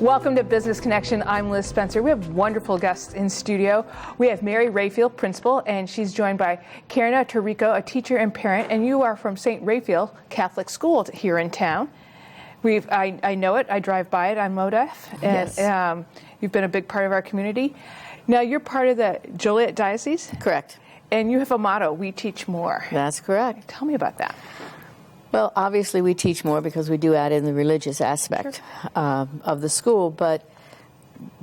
Welcome to Business Connection. I'm Liz Spencer. We have wonderful guests in studio. We have Mary Raphael, principal, and she's joined by Karen Tarico, a teacher and parent, and you are from St. Raphael Catholic School here in town. I know it. I drive by it on MoDef, and Yes. You've been a big part of our community. Now, you're part of the Joliet Diocese? Correct. And you have a motto, we teach more. That's correct. Tell me about that. Well, obviously we teach more because we do add in the religious aspect of the school, but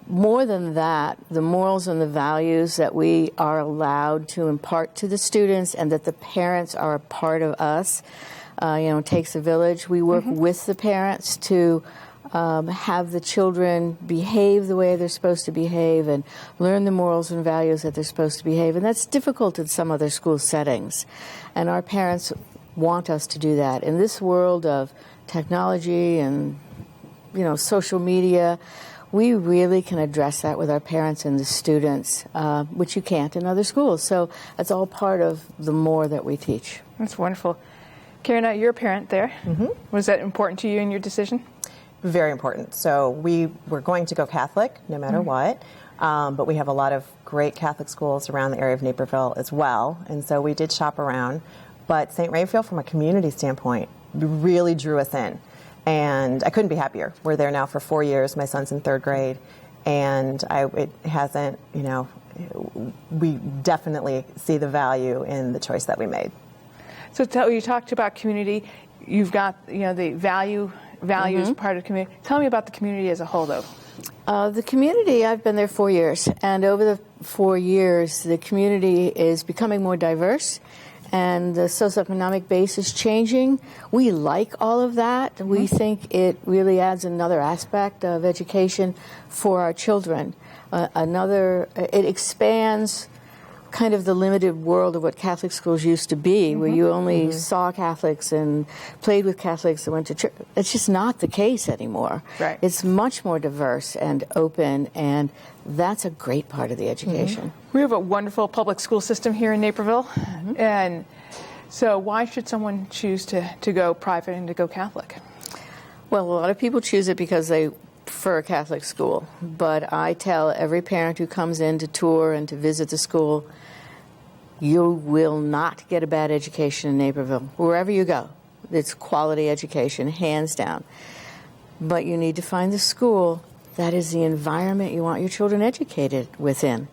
more than that, the morals and the values that we are allowed to impart to the students and that the parents are a part of us, it takes a village. We work with the parents to have the children behave the way they're supposed to behave and learn the morals and values that they're supposed to behave, and that's difficult in some other school settings. And our parents want us to do that. In this world of technology and, social media, we really can address that with our parents and the students, which you can't in other schools. So that's all part of the more that we teach. That's wonderful. Karen, you're a parent there. Was that important to you in your decision? Very important. So we were going to go Catholic no matter what, but we have a lot of great Catholic schools around the area of Naperville as well, and so we did shop around. But St. Raphael, from a community standpoint, really drew us in. And I couldn't be happier. We're there now for 4 years. My son's in third grade. And we definitely see the value in the choice that we made. So you talked about community. You've got, the values part of the community. Tell me about the community as a whole, though. The community, I've been there 4 years. And over the 4 years, the community is becoming more diverse. And the socioeconomic base is changing. We like all of that. We think it really adds another aspect of education for our children. It expands kind of the limited world of what Catholic schools used to be, where you only saw Catholics and played with Catholics and went to church. It's just not the case anymore. Right. It's much more diverse and open, and that's a great part of the education. We have a wonderful public school system here in Naperville, and so why should someone choose to go private and to go Catholic? Well, a lot of people choose it because they prefer a Catholic school, but I tell every parent who comes in to tour and to visit the school, you will not get a bad education in Naperville. Wherever you go, it's quality education, hands down. But you need to find the school that is the environment you want your children educated within.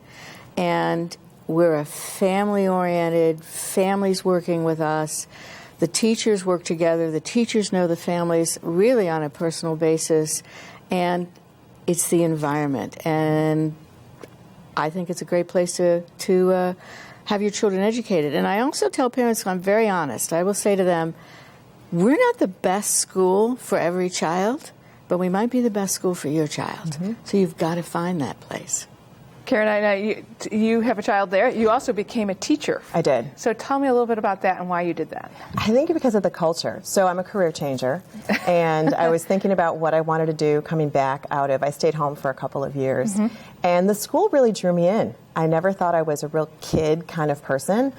And we're a family-oriented, families working with us. The teachers work together. The teachers know the families really on a personal basis. And it's the environment. And I think it's a great place to have your children educated. And I also tell parents, I'm very honest, I will say to them, we're not the best school for every child, but we might be the best school for your child. So you've got to find that place. Karen, I know you have a child there. You also became a teacher. I did. So tell me a little bit about that and why you did that. I think because of the culture. So I'm a career changer, and I was thinking about what I wanted to do coming back out of, I stayed home for a couple of years, and the school really drew me in. I never thought I was a real kid kind of person,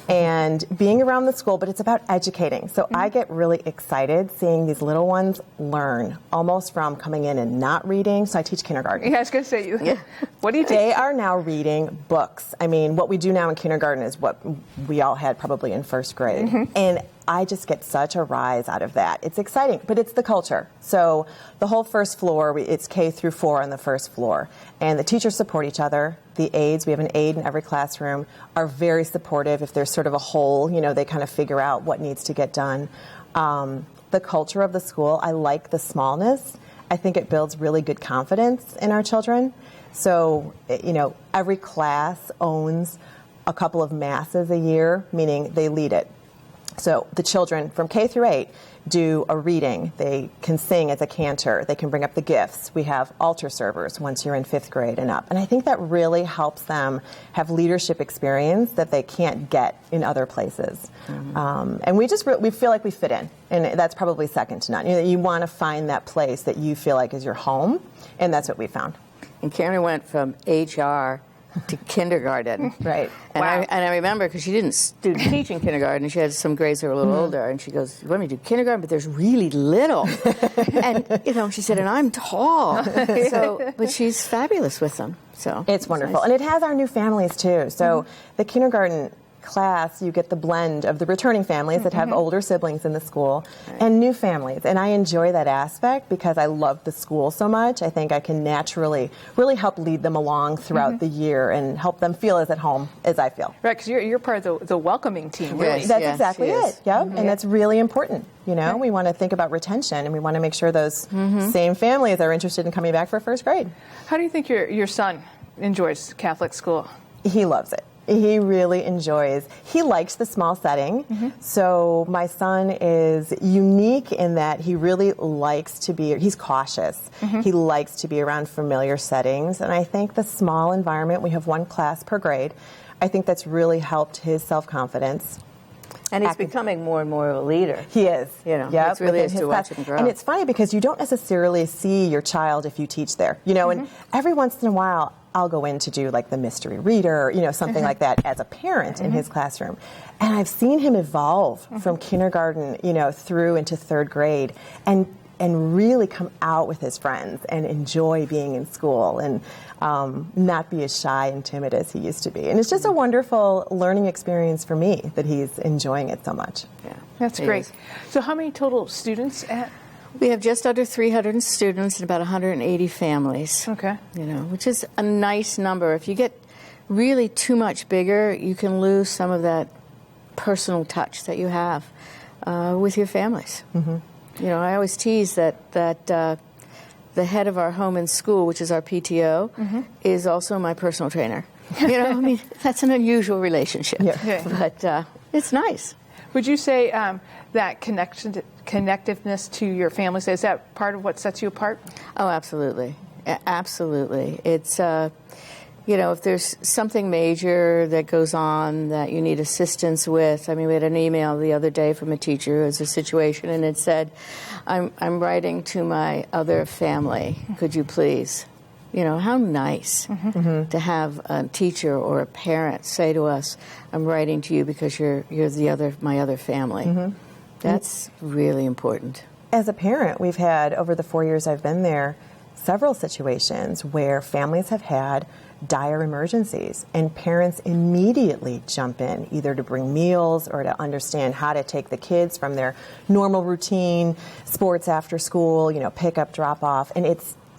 and being around the school, but it's about educating. So I get really excited seeing these little ones learn, almost from coming in and not reading. So I teach kindergarten. Yeah, I was going to say, what do you teach? They are now reading books. I mean, what we do now in kindergarten is what we all had probably in first grade. And I just get such a rise out of that. It's exciting, but it's the culture. So the whole first floor, it's K through 4 on the first floor. And the teachers support each other. The aides, we have an aide in every classroom, are very supportive. If there's sort of a hole, they kind of figure out what needs to get done. The culture of the school, I like the smallness. I think it builds really good confidence in our children. So, every class owns a couple of masses a year, meaning they lead it. So the children from K through 8 do a reading. They can sing as a cantor. They can bring up the gifts. We have altar servers once you're in 5th grade and up. And I think that really helps them have leadership experience that they can't get in other places. And we feel like we fit in. And that's probably second to none. You want to find that place that you feel like is your home. And that's what we found. And Karen went from HR to kindergarten. Right. And, Wow. I remember, because she didn't teach in kindergarten, she had some grades that were a little older, and she goes, "You want me to do kindergarten? But there's really little." And, she said, "And I'm tall." But she's fabulous with them. So It's wonderful. nice. And it has our new families, too. So the kindergarten class, you get the blend of the returning families that have older siblings in the school and new families. And I enjoy that aspect because I love the school so much. I think I can naturally really help lead them along throughout the year and help them feel as at home as I feel. Right, because you're part of the welcoming team, really. Yes. That's exactly she is. it. Yep. And that's really important. We want to think about retention, and we want to make sure those same families are interested in coming back for first grade. How do you think your son enjoys Catholic school? He loves it. He really enjoys. He likes the small setting. So my son is unique in that he really likes to be, he's cautious. He likes to be around familiar settings. And I think the small environment, we have one class per grade, I think that's really helped his self-confidence. And he's becoming more and more of a leader. He is. Yep, It's really within is his to class. watch him grow. And it's funny because you don't necessarily see your child if you teach there. And every once in a while, I'll go in to do like the mystery reader, something like that as a parent in his classroom. And I've seen him evolve from kindergarten, through into third grade and really come out with his friends and enjoy being in school and not be as shy and timid as he used to be. And it's just a wonderful learning experience for me that he's enjoying it so much. Yeah, That's he great. is. So how many total students at? We have just under 300 students and about 180 families. Okay. Which is a nice number. If you get really too much bigger, you can lose some of that personal touch that you have with your families. I always tease that the head of our home and school, which is our PTO, is also my personal trainer. That's an unusual relationship. Yeah. But it's nice. Would you say that connectiveness to your family, is that part of what sets you apart? Oh, absolutely. Absolutely. It's, if there's something major that goes on that you need assistance with. I mean, we had an email the other day from a teacher who has a situation, and it said, I'm writing to my other family. Could you please? How nice to have a teacher or a parent say to us, I'm writing to you because you're my other family. That's really important. As a parent, we've had, over the 4 years I've been there, several situations where families have had dire emergencies and parents immediately jump in, either to bring meals or to understand how to take the kids from their normal routine, sports after school, pick up, drop off. And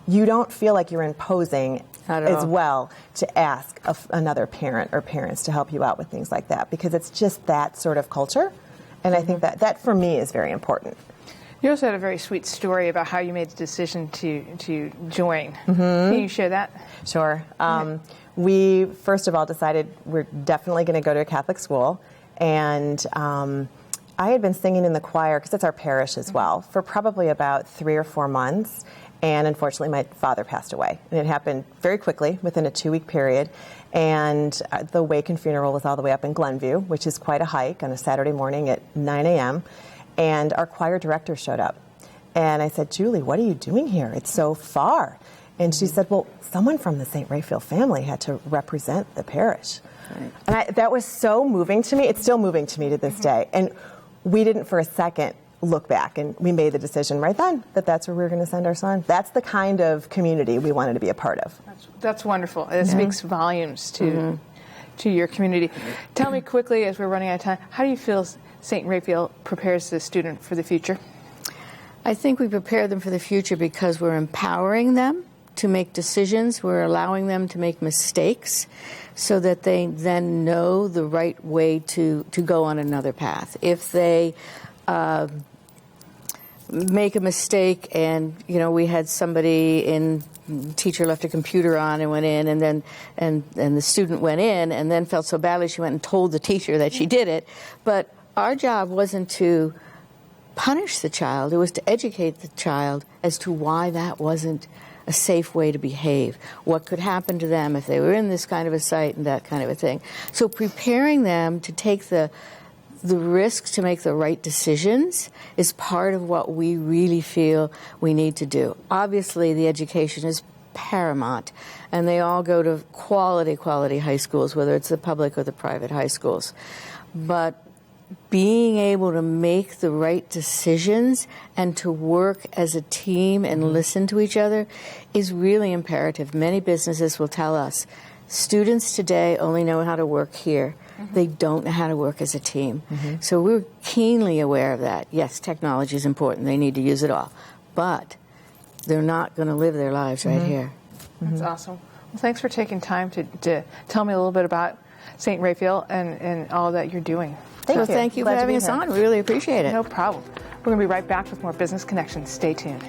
you don't feel like you're imposing as well to ask another parent or parents to help you out with things like that, because it's just that sort of culture. And I think that for me is very important. You also had a very sweet story about how you made the decision to join. Can you share that? Sure. We, first of all, decided we're definitely going to go to a Catholic school. And I had been singing in the choir, because it's our parish as well, for probably about 3 or 4 months. And unfortunately, my father passed away. And it happened very quickly, within a 2-week period. And the wake and funeral was all the way up in Glenview, which is quite a hike, on a Saturday morning at 9 a.m. And our choir director showed up. And I said, Julie, what are you doing here? It's so far. And she said, well, someone from the St. Raphael family had to represent the parish. Right. And that was so moving to me. It's still moving to me to this day. And we didn't for a second look back, and we made the decision right then that that's where we were going to send our son. That's the kind of community we wanted to be a part of. That's wonderful. It speaks volumes to your community. Tell me quickly, as we're running out of time, how do you feel St. Raphael prepares the student for the future? I think we prepare them for the future because we're empowering them to make decisions. We're allowing them to make mistakes so that they then know the right way to go on another path. If they make a mistake, and we had somebody teacher left a computer on and went in, and then and the student went in and then felt so badly she went and told the teacher that she did it. But our job wasn't to punish the child, it was to educate the child as to why that wasn't a safe way to behave, what could happen to them if they were in this kind of a site and that kind of a thing. So preparing them to take the risks to make the right decisions is part of what we really feel we need to do. Obviously, the education is paramount. And they all go to quality high schools, whether it's the public or the private high schools. But being able to make the right decisions and to work as a team and listen to each other is really imperative. Many businesses will tell us, students today only know how to work here. They don't know how to work as a team. So we're keenly aware of that. Yes, technology is important. They need to use it all. But they're not going to live their lives right here. That's awesome. Well, thanks for taking time to tell me a little bit about St. Raphael and all that you're doing. Thank you for having us on. We really appreciate it. No problem. We're going to be right back with more Business Connections. Stay tuned.